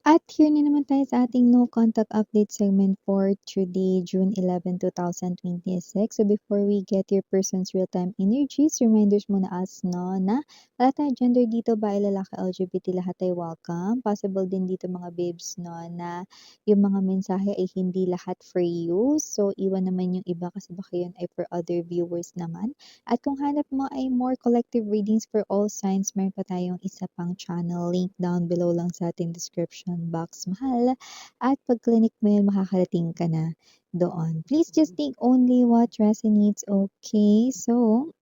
At here na naman tayo sa ating no contact update segment for today, June 11, 2026. So before we get your person's real-time energies, reminders muna us no na wala tayong gender dito, babae, lalaki, LGBT, lahat ay welcome. Possible din dito mga babes no na yung mga mensahe ay hindi lahat for you. So iwan naman yung iba kasi baka yun ay for other viewers naman. At kung hanap mo ay more collective readings for all signs, meron pa tayong isa pang channel link down below lang sa ating description box, mahal. At pag clinic mo yun, makakarating ka na doon. Please just take only what resonates, okay? So,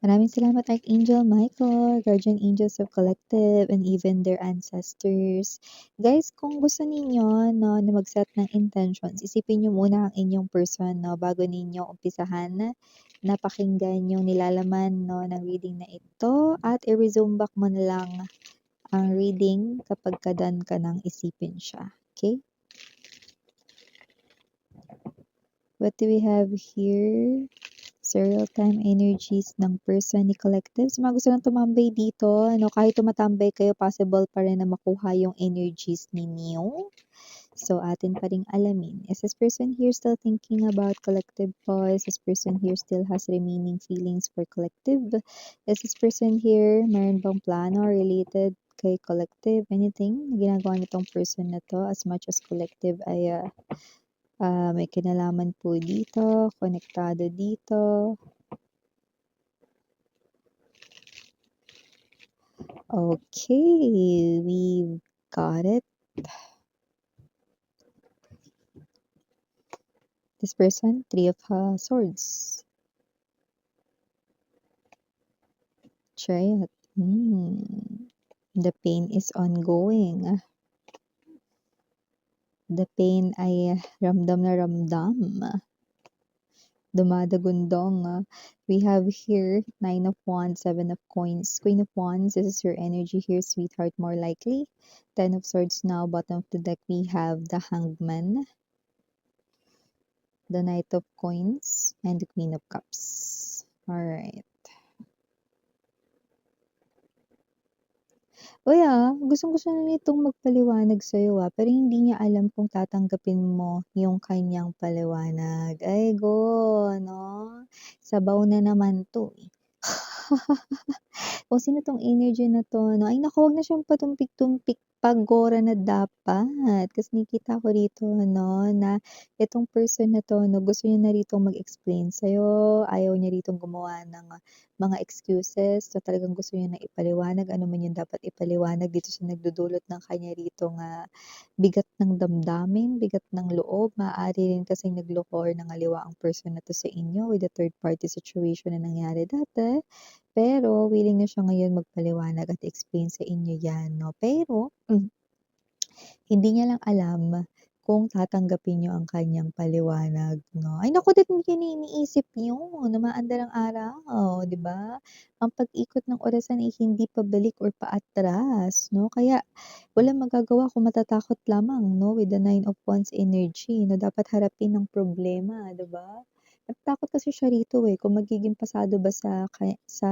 maraming salamat Archangel Michael, Guardian Angels of Collective, and even their ancestors. Guys, kung gusto ninyo no, na mag-set ng intentions, isipin nyo muna ang inyong person no, bago ninyo umpisahan na pakinggan yung nilalaman no, ng reading na ito at i-resume back mo na lang ang reading kapag ka-done ka nang isipin siya. Okay? What do we have here? Sa real-time energies ng person ni Collective. Sa mga gusto lang tumambay dito, ano, kahit tumatambay kayo, possible pa rin na makuha yung energies ninyo. So, atin pa ring alamin. Is this person here still thinking about Collective po? Is this person here still has remaining feelings for Collective? Is this person here, meron bang plano related kay Collective? Anything na ginagawa nitong person na to as much as Collective ay may kinalaman po dito, konektado dito. Okay, we've got it. This person, Three of Swords. Chariot. The pain is ongoing. The pain ay ramdam na ramdam. Dumadagundong. We have here Nine of Wands, Seven of Coins, Queen of Wands. This is your energy here, sweetheart, more likely. Ten of Swords now, bottom of the deck. We have the Hangman, the Knight of Coins, and the Queen of Cups. Alright. Uy, gustong-gusto na nitong magpaliwanag sa'yo, pero hindi niya alam kung tatanggapin mo yung kanyang paliwanag. Ay go, 'no? Sabaw na naman 'to, eh. O sino 'tong energy na 'to 'no? Ay naku, wag na siyang patumpik-tumpik pagora na dapat. Kasi nakikita ko rito 'no, na itong person na 'to 'no, gusto niya na ritong mag-explain sa'yo, ayaw niya ritong gumawa ng mga excuses. So, talagang gusto niya na ipaliwanag ano man yung dapat ipaliwanag. Dito siya nagdudulot ng kanya ritong bigat ng damdamin, bigat ng loob. Maaari rin kasing nagloko or nangaliwa ang person na 'to sa inyo with a third party situation na nangyari dati. Pero willing na siya ngayon magpaliwanag at explain sa inyo 'yan 'no. Pero hindi niya lang alam kung tatanggapin niyo ang kanyang paliwanag 'no. Ay naku, ba't niya iniisip yun, umaandar ang araw, 'di ba? Ang pag-ikot ng orasan ay hindi pabalik or paatras 'no. Kaya walang magagawa kung matatakot lamang 'no, with the Nine of Wands energy na dapat harapin ang problema, 'di ba? Natatakot kasi siya rito, kung magiging pasado ba sa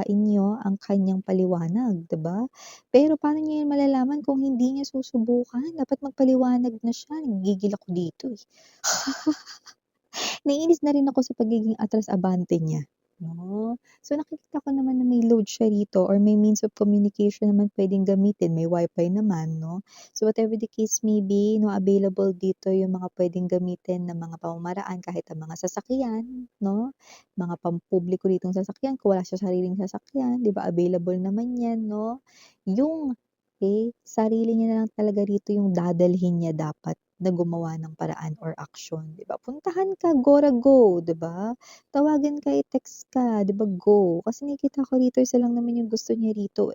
inyo ang kanyang paliwanag, 'di ba? Pero paano niya 'yan malalaman kung hindi niya susubukan? Dapat magpaliwanag na siya, nagigigil ako dito, eh. Naiinis na rin ako sa pagiging atras-abante niya, 'no. So, nakikita ko naman na may load siya rito or may means of communication naman puwedeng gamitin, may Wi-Fi naman, 'no. So, whatever the case may be 'no, available dito yung mga puwedeng gamitin na mga pamamaraan kahit ang mga sasakyan, 'no, mga pampubliko ritong sasakyan kung wala siyang sariling sasakyan, 'di ba, available naman 'yan, 'no. Yung, sarili niya na lang talaga rito yung dadalhin niya dapat na gumawa ng paraan or aksyon, 'di ba? Puntahan ka, Gora go, 'di ba? Tawagan ka, i-text ka, 'di ba, go. Kasi nakikita ko rito isa lang naman yung gusto niya rito,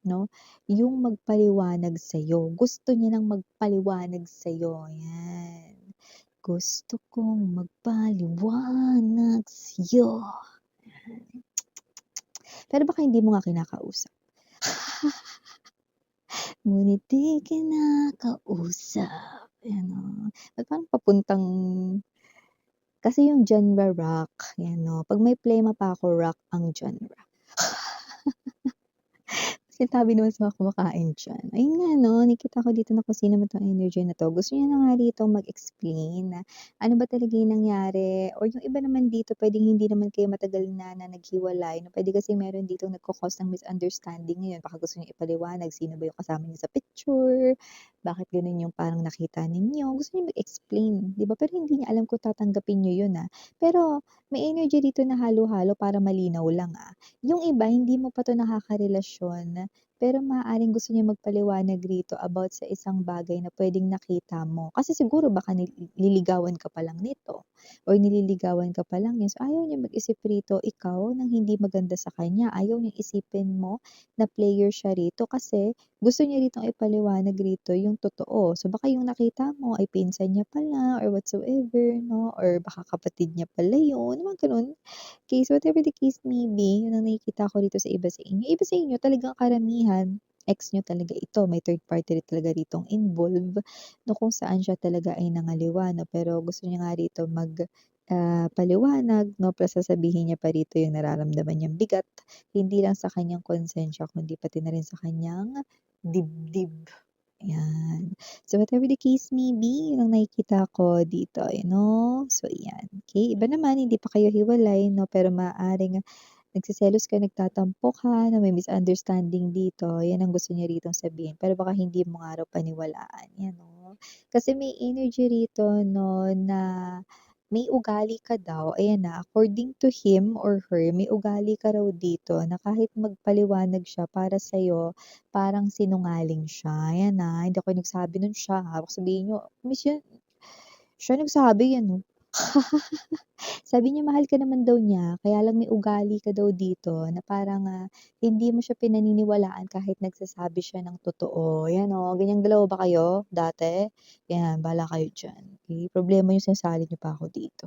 'no? Yung magpaliwanag sa'yo. Gusto niya ng magpaliwanag sa'yo, 'yan. Gusto kong magpaliwanag sa'yo. Pero baka hindi mo nga kinakausap. Ngunit di kinakausap. Ayan, Ba't parang papuntang kasi yung genre rock, 'yan 'no, 'pag may plema pa ako rock ang genre. Sintabi naman sa mga kumakain diyan. Ayun nga 'no, nakita ko dito na kung sino man 'tong energy na 'to, gusto niya na nga rito mag-explain na ano ba talaga yung nangyari or yung iba naman dito puwedeng hindi naman kayo matagal na naghiwalay 'no, puwede kasi meron ditong nagko-cause ng misunderstanding ngayon, baka gusto niyang ipaliwanag sino ba yung kasama niya sa picture, bakit gano'n yung parang nakita ninyo, gusto niya mag-explain, 'di ba? Pero hindi niya alam kung tatanggapin niyo yun, Pero may energy dito na halo-halo para malinaw lang, yung iba hindi mo pa 'to nakakarelasyon, pero maaaring gusto niya magpaliwanag rito about sa isang bagay na puwedeng nakita mo. Kasi siguro baka liligawan ka pa lang nito or nililigawan ka pa lang niya, so ayaw niya mag-isip rito ikaw ng hindi maganda sa kanya. Ayaw niyang isipin mo na player siya rito kasi gusto niya ritong ipaliwanag rito yung totoo. So baka yung nakita mo ay pinsan niya pala or whatsoever 'no, or baka kapatid niya pala yun, mga gano'n. Case whatever the case may be, yun ang nakikita ko rito sa iba sa inyo. Iba sa inyo talagang karamihan, ex niyo talaga ito, may third party rin talaga ritong involve, no kung saan siya talaga ay nangaliwa 'no, pero gusto niya nga rito paliwanag 'no, plus sasabihin niya pa rito yung nararamdaman niyang bigat, hindi lang sa kanyang konsensya kundi pati na rin sa kanyang dibdib, ayan. So whatever the case may be, yun ang nakikita ko dito, So yan, okey. Iba naman hindi pa kayo hiwalay 'no, pero maaaring nagseselos ka, nagtatampo ka na may misunderstanding dito, yan ang gusto niya ritong sabihin. Pero baka hindi mo nga raw paniwalaan, yan 'no. Kasi may energy rito 'no, na may ugali ka daw, ayan according to him or her, may ugali ka raw dito na kahit magpaliwanag siya para sa'yo, parang sinungaling siya. Ayan, hindi ako nagsabi nun, siya baka sabihin niyo, "Miss yan, siya nagsabi yan, oh." Sabi niya mahal ka naman daw niya, kaya lang may ugali ka daw dito na parang, hindi mo siya pinaniniwalaan kahit nagsasabi siya ng totoo. 'Yan, ganyang dalawa ba kayo dati? 'Yan, bahala kayo diyan, okey? Problema yung sinasali niyo pa ako dito.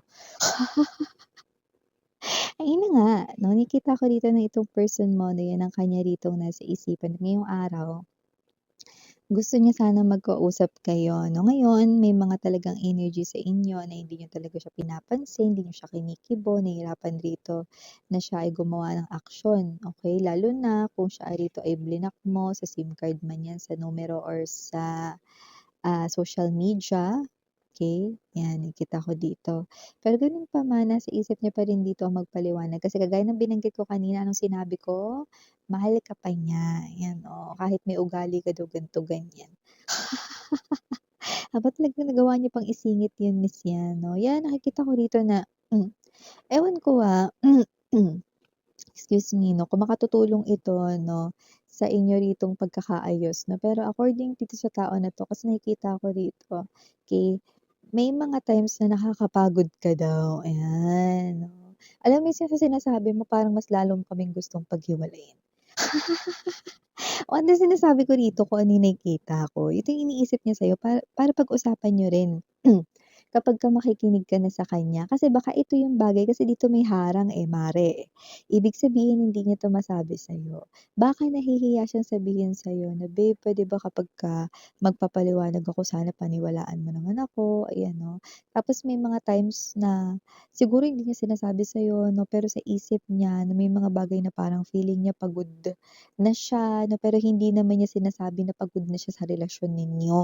Ayun na nga 'no, nakikita ko dito na itong person mo na 'yan ang kanya ritong nasa isipan ngayong araw. Gusto niya sana magkausap kayo 'no. Ngayon may mga talagang energy sa inyo na hindi niyo talaga siya pinapansin, hindi niyo siya kinikibo, nahihirapan rito na siya ay gumawa ng aksyon, okey? Lalo na kung siya ay rito ay blinak mo sa SIM card man 'yan, sa numero or sa, social media, okey? 'Yan, nakikita ko dito. Pero gano'n pa man, nasa isip niya pa rin dito ang magpaliwanag kasi kagaya ng binanggit ko kanina, anong sinabi ko? Mahal ka pa niya, 'yan, kahit may ugali ka daw ganito, ganyan. Ba't nagawa niyo pang isingit 'yun, Miss 'yan 'no? 'Yan nakikita ko rito na ewan ko, excuse me 'no, kung makatutulong ito 'no, sa inyo ritong pagkakaayos 'no. Pero according dito sa tao na 'to kasi nakikita ko rito, okey, may mga times na nakakapagod ka daw, ayan, Alam mo minsan sa sinasabi mo parang mas lalo mo kaming gustong paghiwalayin. Although sinasabi ko rito kung ano yung nakikita ko, ito yung iniisip niya sa'yo para pag-usapan niyo rin. Kapagka makikinig ka na sa kanya, kasi baka ito yung bagay kasi dito may harang, mare. Ibig sabihin hindi niya 'to masabi sa'yo. Baka nahihiya siyang sabihin sa'yo na, "Babe, puwede ba kapagka magpapaliwanag ako sana paniwalaan mo naman ako." Ayan 'no. Tapos may mga times na siguro hindi niya sinasabi sa'yo 'no, pero sa isip niya na may mga bagay na parang feeling niya pagod na siya 'no, pero hindi naman niya sinasabi na pagod na siya sa relasyon ninyo,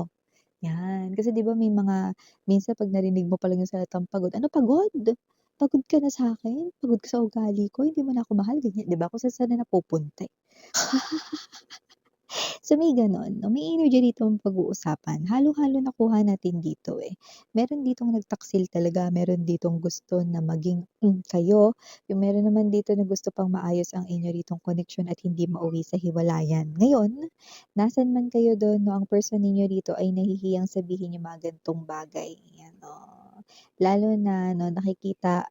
'yan. Kasi 'di ba may mga minsan 'pag narinig mo pa lang yung salitang pagod, "Ano pagod? Pagod ka na sa'kin? Pagod ka sa ugali ko? Hindi mo na ako mahal?" Ganyan, 'di ba kung saan-saan na napupunta, So, may gano'n 'no, may energy ditong pag-uusapan, halo-halo nakuha natin dito, Meron ditong nagtaksil talaga, meron ditong gusto na maging, kayo, yung meron naman dito na gusto pang maayos ang inyo ritong koneksyon at hindi mauwi sa hiwalayan. Ngayon, nasaan man kayo do'n 'no, ang person ninyo rito ay nahihiyang sabihin yung mga ganitong bagay, 'yan, Lalo na 'no, nakikita,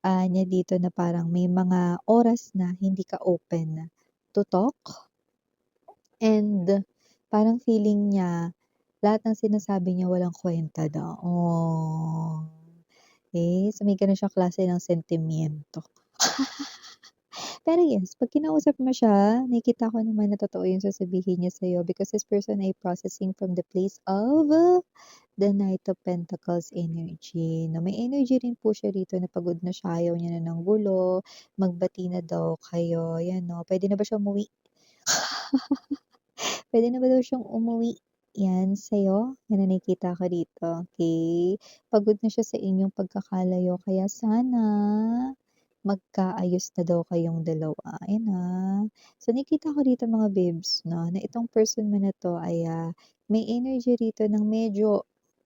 niya dito na parang may mga oras na hindi ka open to talk. And parang feeling niya lahat ng sinasabi niya walang kuwenta daw. So may gano'n siyang klase ng sentimiento. Pero yes, 'pag kinausap mo siya, nakikita ko naman na totoo yung sasabihin niya sa'yo because this person ay processing from the place of the Knight of Pentacles energy na may energy rin po siya rito na pagod na siya, ayaw niya na ng gulo, magbati na daw kayo, 'yan 'no. Puwede na ba siya umuwi? Puwede na ba daw siyang umuwi 'yan sa'yo, 'yan ang nakikita ko dito, okey. Pagod na siya sa inyong pagkakalayo kaya sana magkaayos na daw kayong dalawa, ayan, So nakikita ko dito mga babes 'no, na itong person mo na 'to ay, may energy rito ng medyo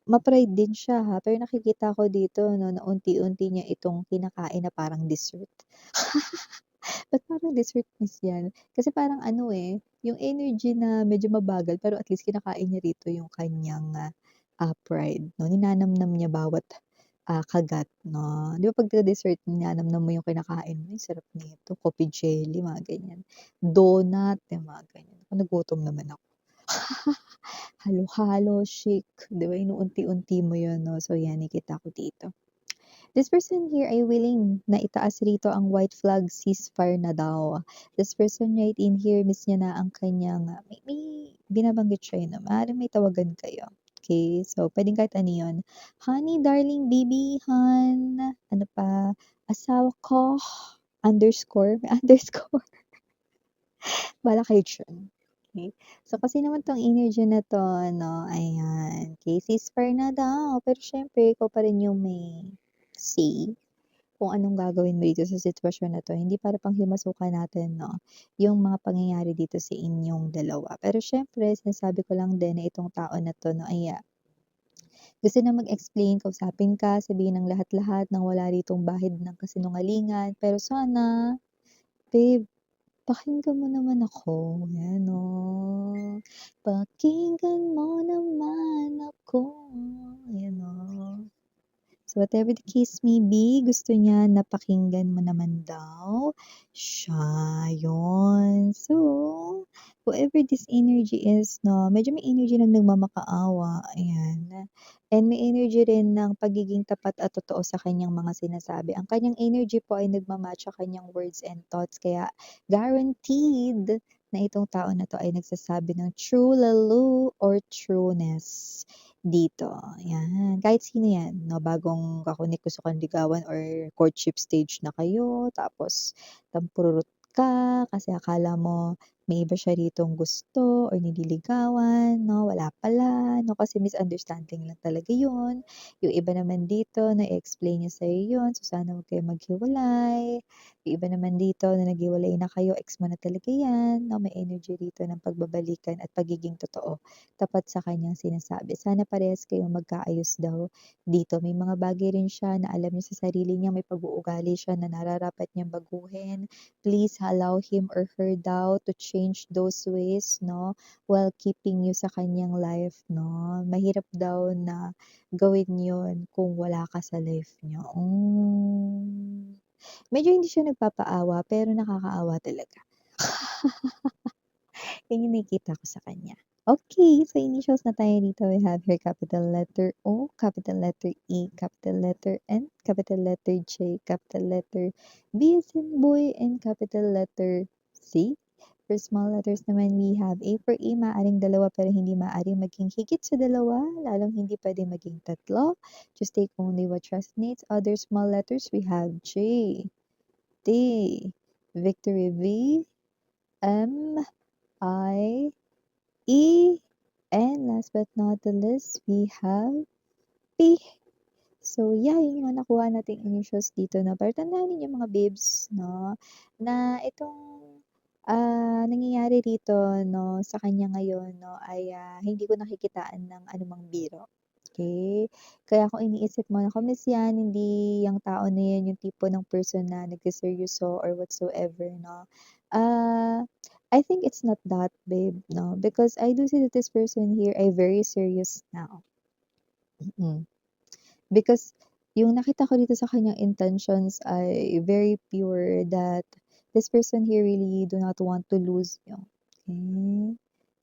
ma-pride din siya, pero nakikita ko dito 'no, na unti-unti niya itong kinakain na parang dessert. Ba't parang dessert miss 'yan? Kasi parang ano, yung energy na medyo mabagal pero at least kinakain niya rito yung kanyang, pride 'no, ninanamnam niya bawat, kagat 'no. 'Di ba 'pag dessert ninanamnam mo yung kinakain mo, "Ang sarap nito." Coffee jelly, mga ganyan. Donut, yung mga ganyan. Naku, nagutom naman ako. Halo-halo, shake, 'di ba inuunti-unti mo yun 'no, so 'yan nakita ko dito. This person here ay willing na itaas rito ang white flag ceasefire na daw. This person right in here, miss niya na ang kanyang, may binabanggit siya na maaaring may tawagan kayo. Okay, so puwedeng kahit ano yun. Honey, darling, baby, hon, ano pa, asawa ko, underscore, may underscore. Bahala kayo diyan. Okay. So, kasi naman 'tong energy na 'to ano, ayan, okay, ceasefire na daw, pero siyempre ikaw pa rin yung may say kung anong gagawin mo dito sa sitwasyon na 'to. Hindi para panghimasukan natin 'no, yung mga pangyayari dito sa inyong dalawa. Pero siyempre sinasabi ko lang din na itong tao na 'to 'no ay, gusto na mag-explain, kausapin ka, sabihin ng lahat-lahat ng wala ritong bahid ng kasinungalingan. Pero sana, babe, pakinggan mo naman ako, ayan oh. Pakinggan mo naman ako, ayan oh. So, whatever the case may be, gusto niya na pakinggan mo naman daw siya, yun. So, whoever this energy is 'no, medyo may energy ng nagmamakaawa, ayan. And may energy rin ng pagiging tapat at totoo sa kanyang mga sinasabi. Ang kanyang energy po ay nagma-match sa kanyang words and thoughts kaya guaranteed na itong tao na 'to ay nagsasabi ng true lalo or trueness dito, yan. Kahit sino yan 'no, bagong kakunik gusto kang ligawan or courtship stage na kayo tapos tampururot ka kasi akala mo may iba siya ritong gusto or nililigawan 'no, wala pala 'no, kasi misunderstanding lang talaga yun. Yung iba naman dito na-e-explain niya sa'yo yun, so sana huwag kayong maghiwalay. Yung iba naman dito na naghiwalay na kayo, ex mo na talaga yan 'no, may energy rito ng pagbabalikan at pagiging totoo tapat sa kanyang sinasabi. Sana parehas kayong magkaayos daw dito. May mga bagay rin siya na alam niya sa sarili niya, may pag-uugali siya na nararapat niyang baguhin. Please allow him or her daw to change those ways, no? While keeping you sa kanyang life, no? Mahirap daw na gawin yun kung wala ka sa life niyo. Medyo hindi siya nagpapaawa, pero nakakaawa talaga. Yun yung nakikita ko sa kanya. Okay, sa initials na tayo dito, we have here capital letter O, capital letter E, capital letter N, capital letter J, capital letter B as in boy, and capital letter C. For small letters naman, we have A for A, maaring dalawa pero hindi maaring maging higit sa dalawa, lalong hindi pwedeng maging tatlo. Just take only what resonates. Other small letters, we have J, D, Victory V, M, I, E, and last but not the least, we have P. So, yeah, yun yung mga nakuha nating initials dito na pero tandaan ninyo mga babes 'no, na itong, nangyayari rito 'no, sa kanya ngayon 'no, ay, hindi ko nakikitaan ng anumang biro, okey? Kaya kung iniisip mo na kung miss yan, hindi yang tao na yan yung tipo ng person na nagseseryoso or whatsoever 'no, ah, I think it's not that babe 'no, because I do see that this person here ay very serious now, mm. Because yung nakita ko dito sa kanyang intentions ay very pure that this person here really do not want to lose you. Okay?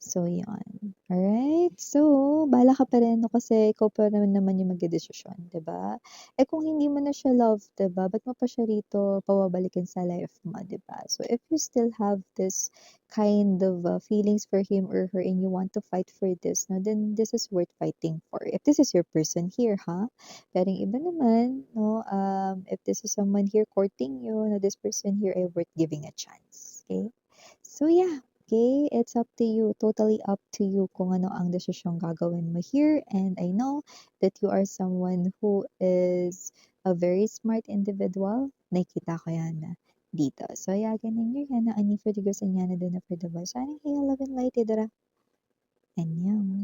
So, yun. Alright? So, bahala ka pa rin no, kasi ikaw pa naman yung magdedesisyon, 'di ba? Eh, kung hindi mo na siya love, 'di ba, ba't mo pa siya rito pababalikin sa life mo, 'di ba? So, if you still have this kind of, feelings for him or her and you want to fight for this 'no, then this is worth fighting for. If this is your person here, ha? Pero yung iba naman 'no, if this is someone here courting you, na this person here ay worth giving a chance, okay? So, yeah. Okay, it's up to you, totally up to you kung ano ang desisyong gagawin mo here, and I know that you are someone who is a very smart individual. Nakikita ko yan dito. So yeah, ganyan yan na ani for the girls and yana din na for the boys. Sana kayo love and light, idara. Annyeong.